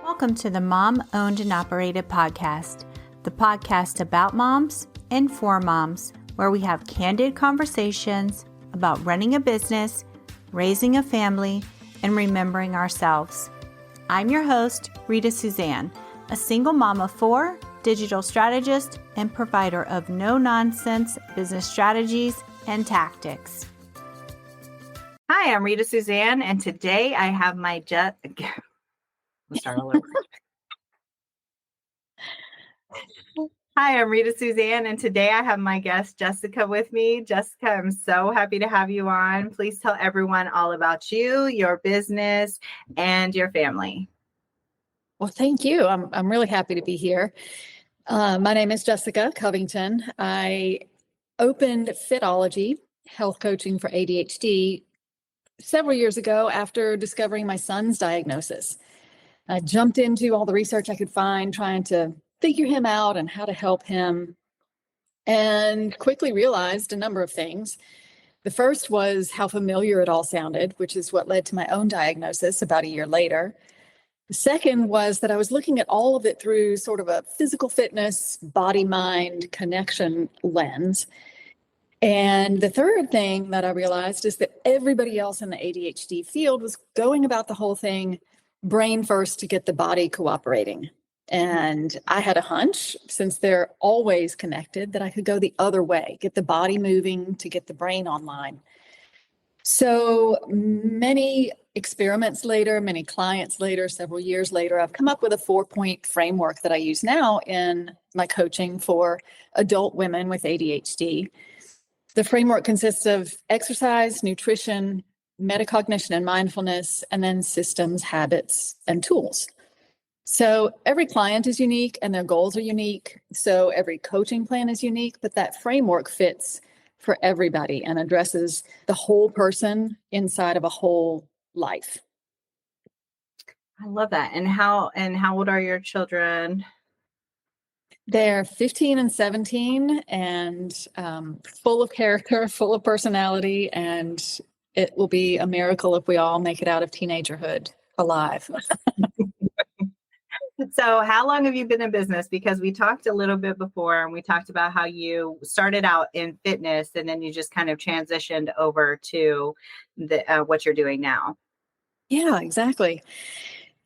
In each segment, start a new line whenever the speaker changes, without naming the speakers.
Welcome to the Mom Owned and Operated Podcast, the podcast about moms and for moms, where we have candid conversations about running a business, raising a family, and remembering ourselves. I'm your host, Rita Suzanne, a single mom of four, digital strategist, and provider of no-nonsense business strategies and tactics. Hi, I'm Rita Suzanne, and today I have my Let's start all over. Hi, I'm Rita Suzanne, and today I have my guest, Jessica, with me. Jessica, I'm so happy to have you on. Please tell everyone all about you, your business, and your family.
Well, thank you. I'm really happy to be here. My name is Jessica Covington. I opened fit-ology, health coaching for ADHD, several years ago after discovering my son's diagnosis. I jumped into all the research I could find, trying to figure him out and how to help him, and quickly realized a number of things. The first was how familiar it all sounded, which is what led to my own diagnosis about a year later. The second was that I was looking at all of it through sort of a physical fitness, body-mind connection lens. And the third thing that I realized is that everybody else in the ADHD field was going about the whole thing brain first to get the body cooperating. And I had a hunch, since they're always connected, that I could go the other way, get the body moving to get the brain online. So many experiments later, many clients later, several years later, I've come up with a 4-point framework that I use now in my coaching for adult women with ADHD. The framework consists of exercise, nutrition, metacognition and mindfulness, and then systems, habits, and tools. So every client is unique and their goals are unique. So every coaching plan is unique, but that framework fits for everybody and addresses the whole person inside of a whole life.
I love that. And how old are your children?
They're 15 and 17 and full of character, full of personality, and it will be a miracle if we all make it out of teenagerhood alive.
So how long have you been in business? Because we talked a little bit before, and we talked about how you started out in fitness and then you just kind of transitioned over to what you're doing now.
Yeah, exactly.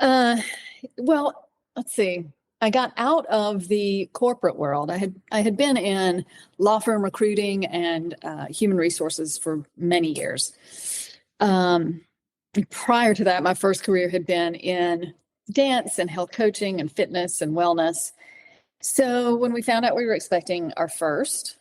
Well, let's see. I got out of the corporate world. I had been in law firm recruiting and human resources for many years. Prior to that, my first career had been in dance and health coaching and fitness and wellness. So when we found out we were expecting our first,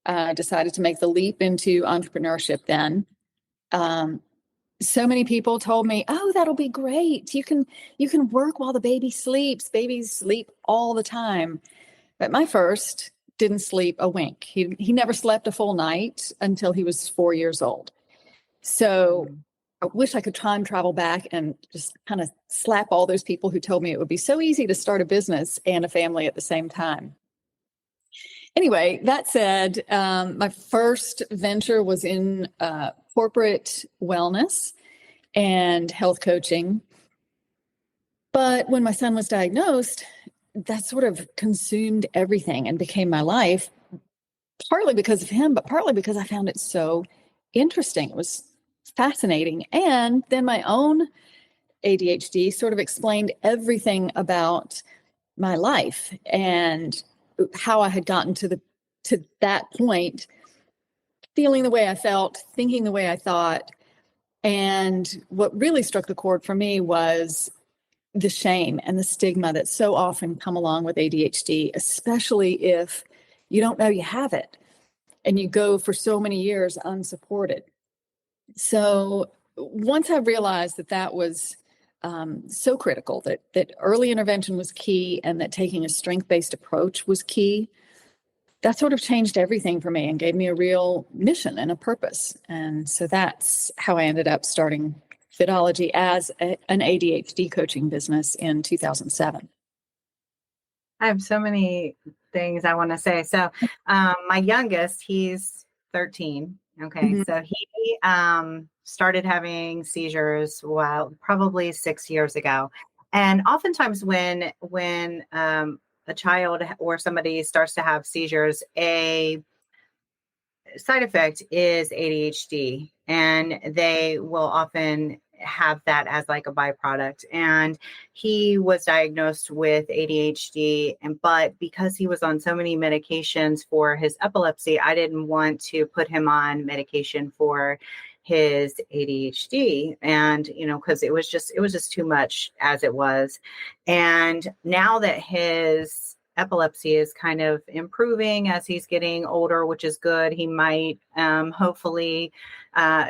I decided to make the leap into entrepreneurship then. So many people told me, "Oh, that'll be great. You can work while the baby sleeps. Babies sleep all the time." But my first didn't sleep a wink. He never slept a full night until he was 4 years old. So I wish I could time travel back and just kind of slap all those people who told me it would be so easy to start a business and a family at the same time. Anyway, that said, my first venture was in corporate wellness and health coaching. But when my son was diagnosed, that sort of consumed everything and became my life, partly because of him, but partly because I found it so interesting. It was fascinating. And then my own ADHD sort of explained everything about my life and how I had gotten to that point, feeling the way I felt, thinking the way I thought. And what really struck the chord for me was the shame and the stigma that so often come along with ADHD, especially if you don't know you have it and you go for so many years unsupported. So once I realized that was so critical, that early intervention was key and that taking a strength-based approach was key, that sort of changed everything for me and gave me a real mission and a purpose. And so that's how I ended up starting fit-ology as an ADHD coaching business in 2007.
I have so many things I want to say. So my youngest, he's 13. Okay. Mm-hmm. So he started having seizures, probably 6 years ago. And oftentimes when a child or somebody starts to have seizures, a side effect is ADHD, and they will often have that as like a byproduct. And he was diagnosed with ADHD, but because he was on so many medications for his epilepsy, I didn't want to put him on medication for his ADHD, and because it was just too much as it was. And now that his epilepsy is kind of improving as he's getting older, which is good. He might hopefully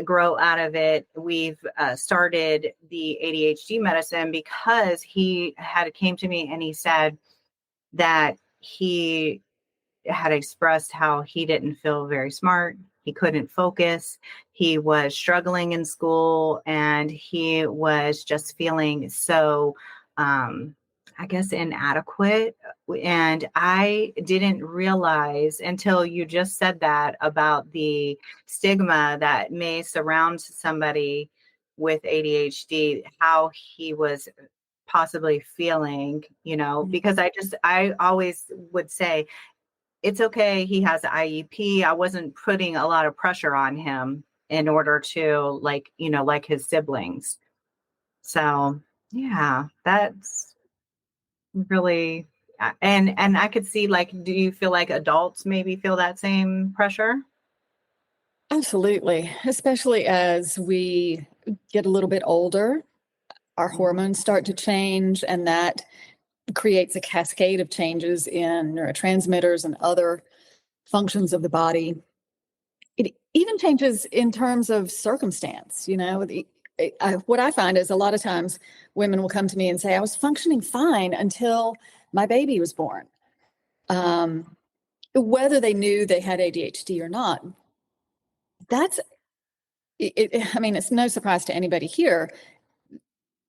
grow out of it. We've started the ADHD medicine because he came to me and he said that he had expressed how he didn't feel very smart. He couldn't focus. He was struggling in school, and he was just feeling so, I guess, inadequate. And I didn't realize until you just said that about the stigma that may surround somebody with ADHD, how he was possibly feeling, because I always would say, it's okay. He has an IEP. I wasn't putting a lot of pressure on him in order to like his siblings. So yeah, that's really, and I could see, like, do you feel like adults maybe feel that same pressure?
Absolutely. Especially as we get a little bit older, our hormones start to change, and that creates a cascade of changes in neurotransmitters and other functions of the body. It even changes in terms of circumstance. What I find is a lot of times women will come to me and say, I was functioning fine until my baby was born. Whether they knew they had ADHD or not, that's it. I mean, it's no surprise to anybody here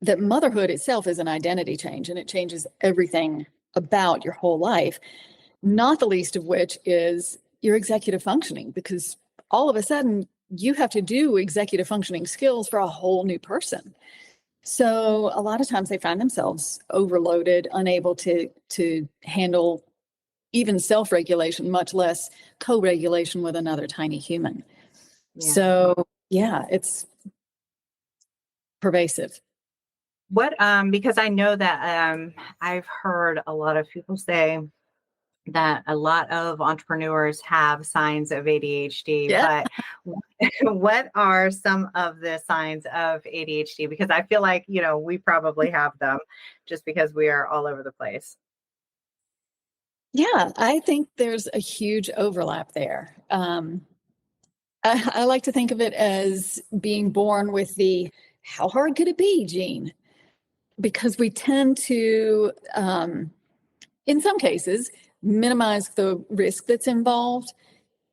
that motherhood itself is an identity change, and it changes everything about your whole life, not the least of which is your executive functioning, because all of a sudden you have to do executive functioning skills for a whole new person. So a lot of times they find themselves overloaded, unable to handle even self-regulation, much less co-regulation with another tiny human.
Yeah.
So yeah, it's pervasive.
What, because I know that I've heard a lot of people say that a lot of entrepreneurs have signs of ADHD,
Yeah.
but what are some of the signs of ADHD? Because I feel like, we probably have them just because we are all over the place.
Yeah, I think there's a huge overlap there. I like to think of it as being born with the how hard could it be gene, because we tend to, in some cases, minimize the risk that's involved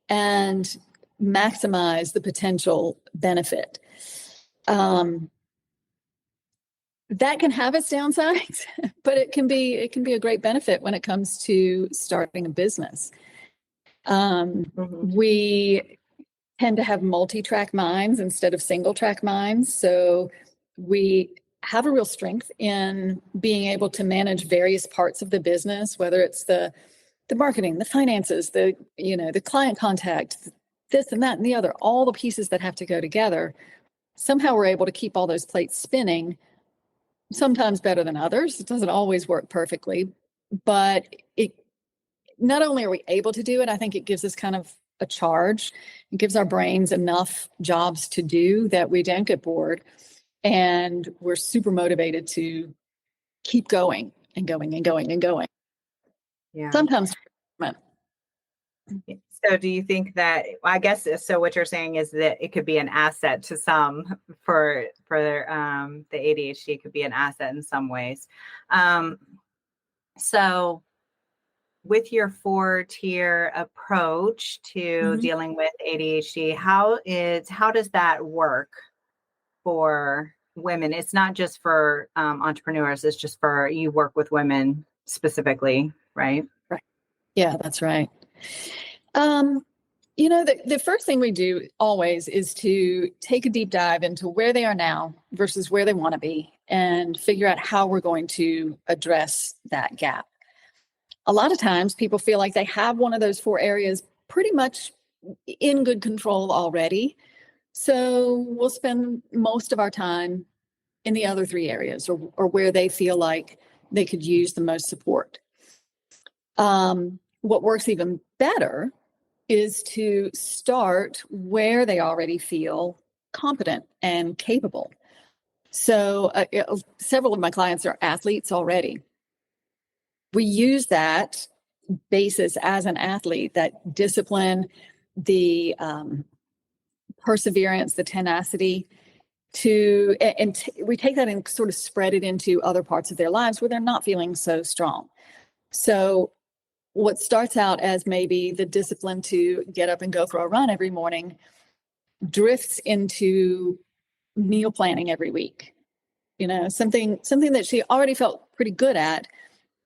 and maximize the potential benefit. That can have its downsides, but it can be a great benefit when it comes to starting a business. We tend to have multi-track minds instead of single-track minds. So we have a real strength in being able to manage various parts of the business, whether it's the marketing, the finances, the client contact, this and that and the other, all the pieces that have to go together. Somehow we're able to keep all those plates spinning, sometimes better than others. It doesn't always work perfectly, but not only are we able to do it, I think it gives us kind of a charge. It gives our brains enough jobs to do that we don't get bored, and we're super motivated to keep going and going and going and going.
Yeah.
Sometimes.
So do you think that, I guess, so what you're saying is that it could be an asset to some for the ADHD could be an asset in some ways. So with your 4-tier approach to dealing with ADHD, how does that work for women? It's not just for entrepreneurs. It's just for, you work with women specifically, right?
Right. Yeah, that's right. The first thing we do always is to take a deep dive into where they are now versus where they want to be, and figure out how we're going to address that gap. A lot of times people feel like they have one of those 4 areas pretty much in good control already. So we'll spend most of our time in the other 3 areas or where they feel like they could use the most support. What works even better is to start where they already feel competent and capable. So several of my clients are athletes already. We use that basis as an athlete, that discipline, the perseverance, the tenacity, we take that and sort of spread it into other parts of their lives where they're not feeling so strong. So what starts out as maybe the discipline to get up and go for a run every morning drifts into meal planning every week. Something that she already felt pretty good at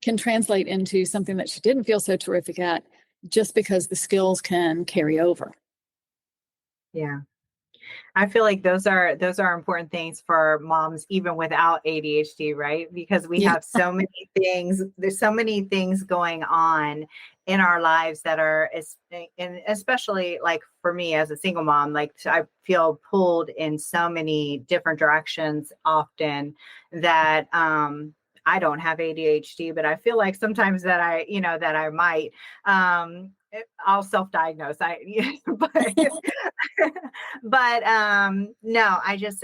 can translate into something that she didn't feel so terrific at, just because the skills can carry over.
Yeah. I feel like those are important things for moms, even without ADHD, right? Because we have so many things, there's so many things going on in our lives that are, and especially like for me as a single mom, like I feel pulled in so many different directions often that, I don't have ADHD, but I feel like sometimes that I might, I'll self-diagnose. No,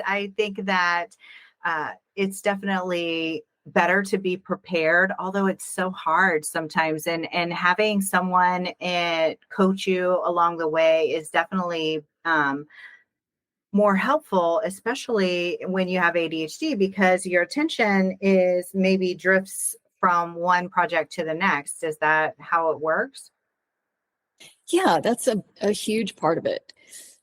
I think that it's definitely better to be prepared, although it's so hard sometimes. And having someone coach you along the way is definitely more helpful, especially when you have ADHD, because your attention is maybe drifts from one project to the next. Is that how it works?
Yeah, that's a huge part of it.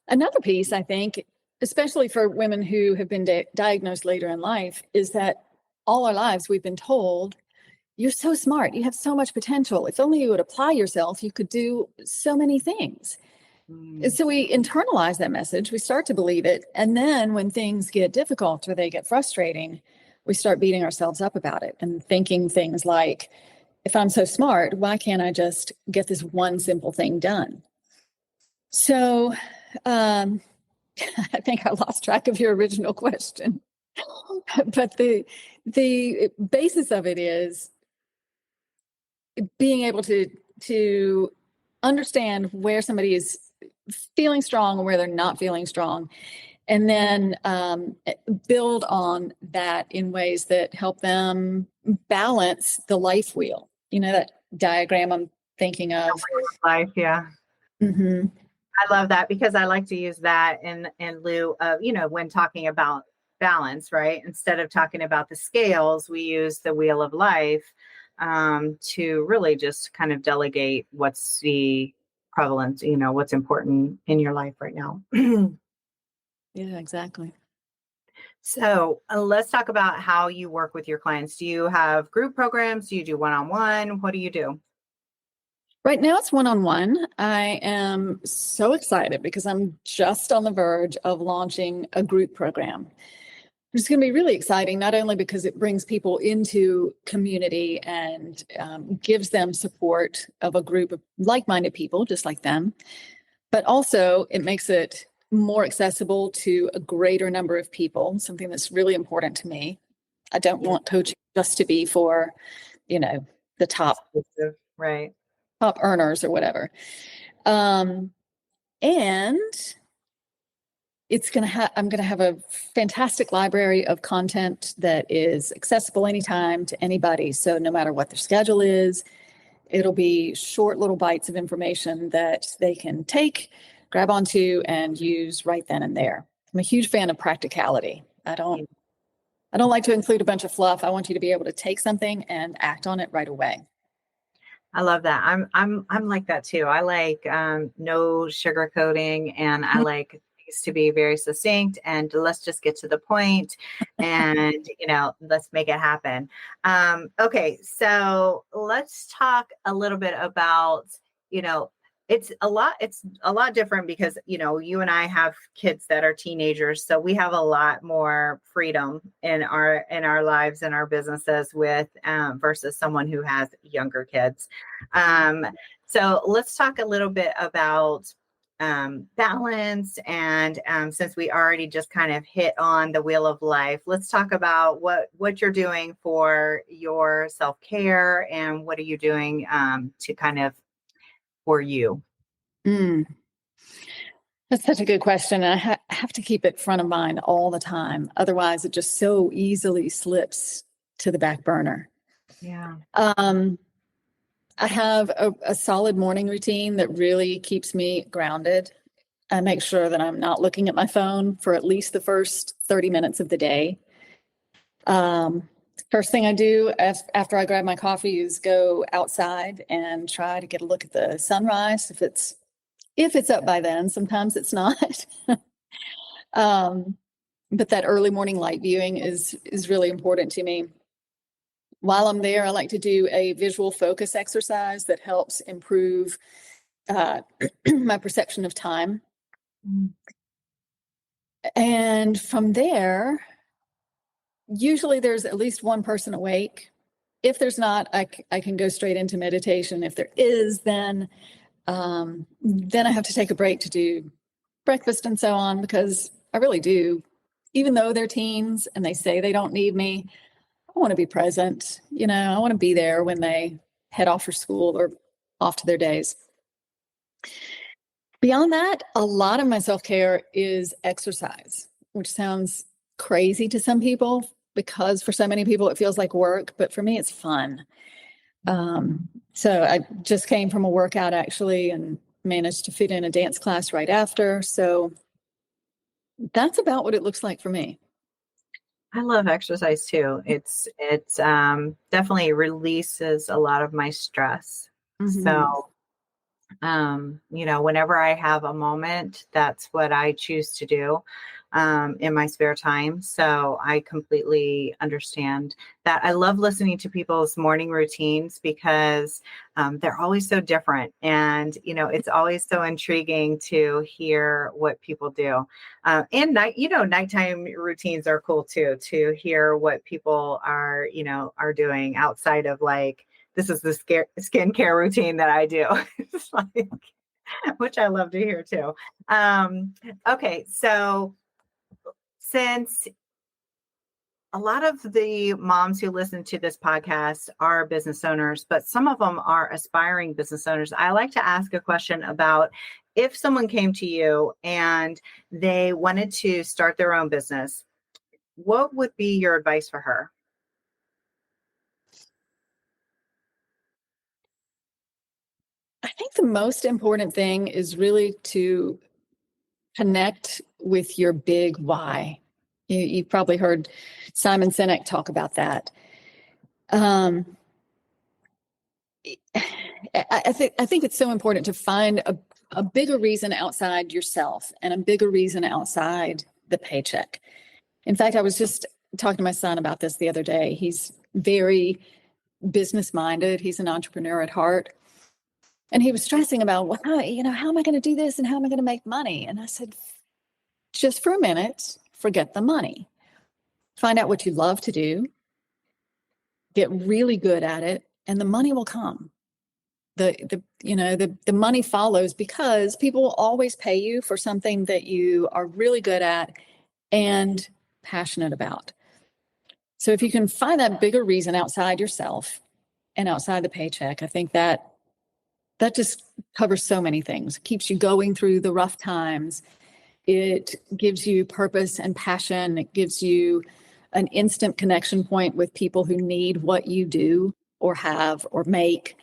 Another piece, I think, especially for women who have been diagnosed later in life, is that all our lives we've been told, you're so smart, you have so much potential. If only you would apply yourself, you could do so many things. And so we internalize that message, we start to believe it. And then when things get difficult or they get frustrating, we start beating ourselves up about it and thinking things like, if I'm so smart, why can't I just get this one simple thing done? So I think I lost track of your original question. But the basis of it is being able to understand where somebody is feeling strong and where they're not feeling strong, and then build on that in ways that help them balance the life wheel. That diagram I'm thinking of.
Life, yeah.
Mm-hmm.
I love that, because I like to use that in lieu of, when talking about balance, right? Instead of talking about the scales, we use the wheel of life to really just kind of delegate what's the prevalent, what's important in your life right now.
Yeah, exactly.
So let's talk about how you work with your clients. Do you have group programs? Do you do one-on-one? What do you do?
Right now it's one-on-one. I am so excited because I'm just on the verge of launching a group program. It's going to be really exciting, not only because it brings people into community and gives them support of a group of like-minded people, just like them, but also it makes it more accessible to a greater number of people, something that's really important to me. I don't want coaching just to be for, the top
Right.
top earners or whatever. And I'm going to have a fantastic library of content that is accessible anytime to anybody. So no matter what their schedule is, it'll be short little bites of information that they can take, grab onto, and use right then and there. I'm a huge fan of practicality. I don't like to include a bunch of fluff. I want you to be able to take something and act on it right away.
I love that. I'm like that too. I like no sugarcoating, and I like things to be very succinct, and let's just get to the point, and let's make it happen. Okay, so let's talk a little bit about It's a lot different because, you and I have kids that are teenagers. So we have a lot more freedom in our lives and our businesses with, versus someone who has younger kids. So let's talk a little bit about, balance. And, since we already just kind of hit on the wheel of life, let's talk about what you're doing for your self-care and what are you doing, to kind of for you.
Mm, that's such a good question. And I have to keep it front of mind all the time. Otherwise, it just so easily slips to the back burner.
Yeah.
I have a solid morning routine that really keeps me grounded. I make sure that I'm not looking at my phone for at least the first 30 minutes of the day. First thing I do after I grab my coffee is go outside and try to get a look at the sunrise. If it's up by then, sometimes it's not. But that early morning light viewing is really important to me. While I'm there, I like to do a visual focus exercise that helps improve my perception of time.
Mm.
And from there, usually there's at least one person awake. If there's not, I can go straight into meditation. If there is, then I have to take a break to do breakfast and so on, because I really do. Even though they're teens and they say they don't need me, I want to be present. I want to be there when they head off for school or off to their days. Beyond that, a lot of my self-care is exercise, which sounds crazy to some people because for so many people it feels like work, but for me it's fun. So I just came from a workout actually and managed to fit in a dance class right after. So that's about what it looks like for me.
I love exercise too. It's definitely releases a lot of my stress.
Mm-hmm.
So, whenever I have a moment, that's what I choose to do, in my spare time. So I completely understand that. I love listening to people's morning routines because, they're always so different. And, it's always so intriguing to hear what people do. And nighttime routines are cool too, to hear what people are doing outside of like, this is the skincare routine that I do. It's like, which I love to hear too. Okay, so since a lot of the moms who listen to this podcast are business owners, but some of them are aspiring business owners, I like to ask a question about if someone came to you and they wanted to start their own business, what would be your advice for her?
I think the most important thing is really to connect with your big why. You've probably heard Simon Sinek talk about that. I think it's so important to find a bigger reason outside yourself and a bigger reason outside the paycheck. In fact, I was just talking to my son about this the other day. He's very business minded. He's an entrepreneur at heart. And he was stressing about, well, how am I going to do this and how am I going to make money? And I said, just for a minute, forget the money. Find out what you love to do, get really good at it, and the money will come. The money follows because people will always pay you for something that you are really good at and passionate about. So if you can find that bigger reason outside yourself and outside the paycheck, I think that just covers so many things. It keeps you going through the rough times. It gives you purpose and passion. It gives you an instant connection point with people who need what you do or have or make.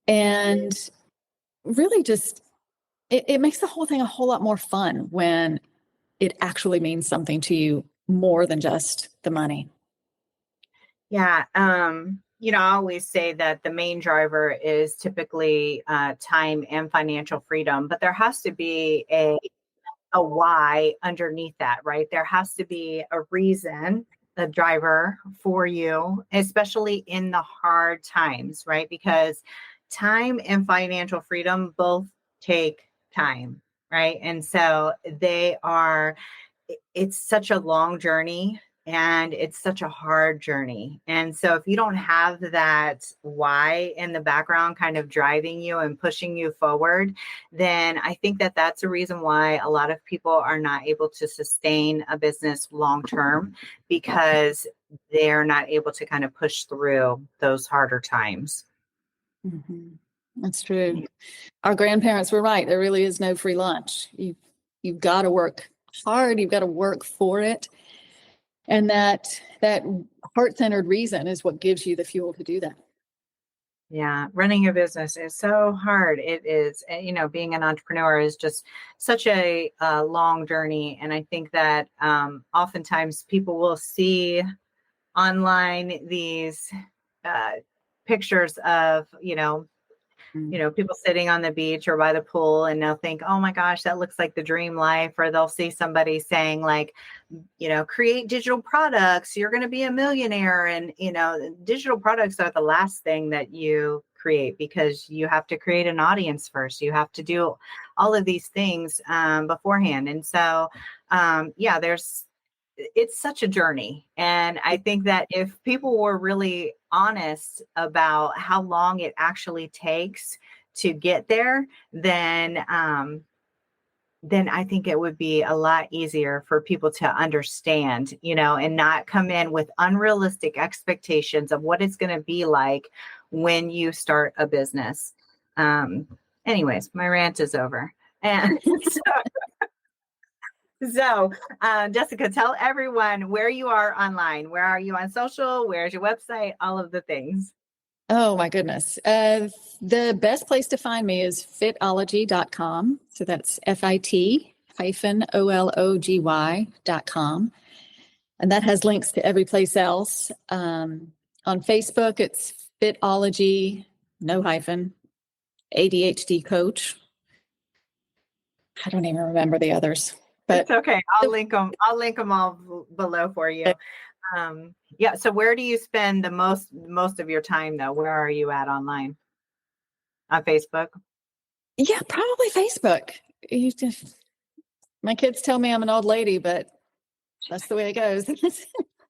And really just, it makes the whole thing a whole lot more fun when it actually means something to you more than just the money.
Yeah. I always say that the main driver is typically, time and financial freedom, but there has to be a why underneath that, right? There has to be a reason, a driver for you, especially in the hard times, right? Because time and financial freedom both take time, right? And so it's such a long journey and it's such a hard journey. And so if you don't have that why in the background kind of driving you and pushing you forward, then I think that that's a reason why a lot of people are not able to sustain a business long term, because they're not able to kind of push through those harder times.
Mm-hmm. That's true. Our grandparents were right. There really is no free lunch. You've got to work hard. You've got to work for it. And that heart-centered reason is what gives you the fuel to do that.
Yeah, running a business is so hard. It is, being an entrepreneur is just such a long journey. And I think that oftentimes people will see online these pictures of, people sitting on the beach or by the pool, and they'll think, oh my gosh, that looks like the dream life. Or they'll see somebody saying like, create digital products, you're going to be a millionaire. And, digital products are the last thing that you create, because you have to create an audience first. You have to do all of these things beforehand. And so, it's such a journey. And I think that if people were really honest about how long it actually takes to get there, then I think it would be a lot easier for people to understand, and not come in with unrealistic expectations of what it's going to be like when you start a business. Anyways, my rant is over. And So, Jessica, tell everyone where you are online. Where are you on social? Where's your website? All of the things.
Oh, my goodness. The best place to find me is fit-ology.com. So that's FIT-OLOGY.com. And that has links to every place else. On Facebook, it's fit-ology, no hyphen, ADHD coach. I don't even remember the others. But
it's okay. I'll link them all below for you. So where do you spend the most of your time though? Where are you at online? On Facebook?
Yeah, probably Facebook. My kids tell me I'm an old lady, but that's the way it goes.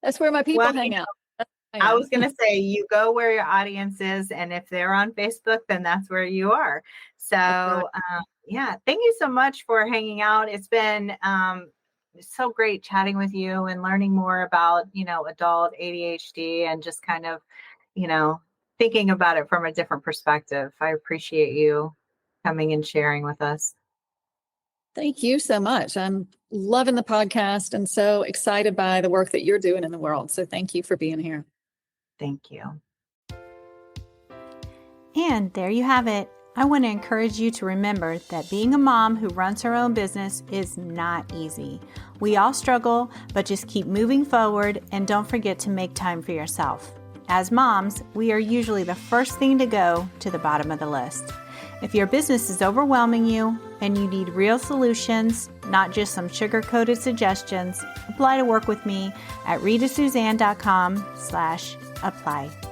That's where my people hang out.
I was going to say, you go where your audience is, and if they're on Facebook, then that's where you are. So, thank you so much for hanging out. It's been so great chatting with you and learning more about, adult ADHD and just kind of, thinking about it from a different perspective. I appreciate you coming and sharing with us.
Thank you so much. I'm loving the podcast and so excited by the work that you're doing in the world. So thank you for being here.
Thank you.
And there you have it. I want to encourage you to remember that being a mom who runs her own business is not easy. We all struggle, but just keep moving forward and don't forget to make time for yourself. As moms, we are usually the first thing to go to the bottom of the list. If your business is overwhelming you and you need real solutions, not just some sugar-coated suggestions, apply to work with me at ritasuzanne.com/apply.